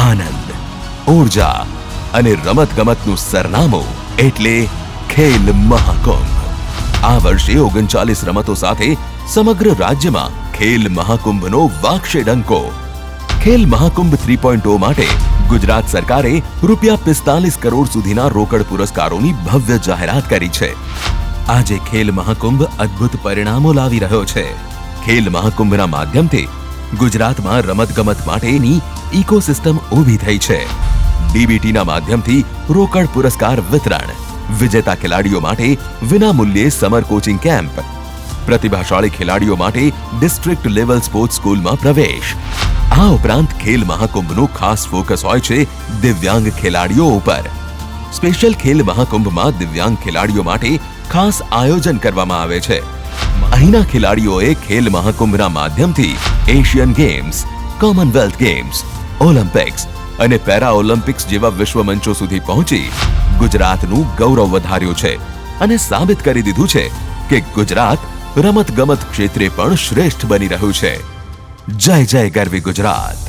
આનંદ, ઊર્જા અને રમતગમતનું સરનામું એટલે ખેલ મહાકુંભ। આ વર્ષે 39 રમતો સાથે સમગ્ર રાજ્યમાં ખેલ મહાકુંભનો વાગશે ડંકો। ખેલ મહાકુંભ 3.0 માટે ગુજરાત સરકારે ₹45 કરોડ સુધીના રોકડ પુરસ્કારોની ભવ્ય જાહેરાત કરી છે। આજે ખેલ મહાકુંભ અદ્ભુત પરિણામો લાવી રહ્યો છે। ખેલ મહાકુંભના માધ્યમથી ગુજરાતમાં રમતગમત માટેની ઇકોસિસ્ટમ ઊભી થઈ છે। ડીબીટીના માધ્યમથી રોકડ પુરસ્કાર વિતરણ, વિજેતા ખેલાડીઓ માટે વિનામૂલ્યે સમર કોચિંગ કેમ્પ, પ્રતિભાશાળી ખેલાડીઓ માટે ડિસ્ટ્રિક્ટ લેવલ સ્પોર્ટ્સ સ્કૂલમાં પ્રવેશ। આ ઉપરાંત ખેલ મહાકુંભનું ખાસ ફોકસ હોય છે દિવ્યાંગ ખેલાડીઓ ઉપર। સ્પેશિયલ ખેલ મહાકુંભમાં દિવ્યાંગ ખેલાડીઓ માટે ખાસ આયોજન કરવામાં આવે છે। અહીંના ખેલાડીઓએ ખેલ મહાકુંભના માધ્યમથી Asian games, Commonwealth games, Olympics અને પેરા ઓલિમ્પિક્સ જેવા વિશ્વ મંચો સુધી પહોંચી ગુજરાતનું ગૌરવ વધાર્યું છે અને સાબિત કરી દીધું છે કે ગુજરાત રમતગમત ક્ષેત્રે પણ શ્રેષ્ઠ બની રહ્યું છે। જય જય ગરવી ગુજરાત।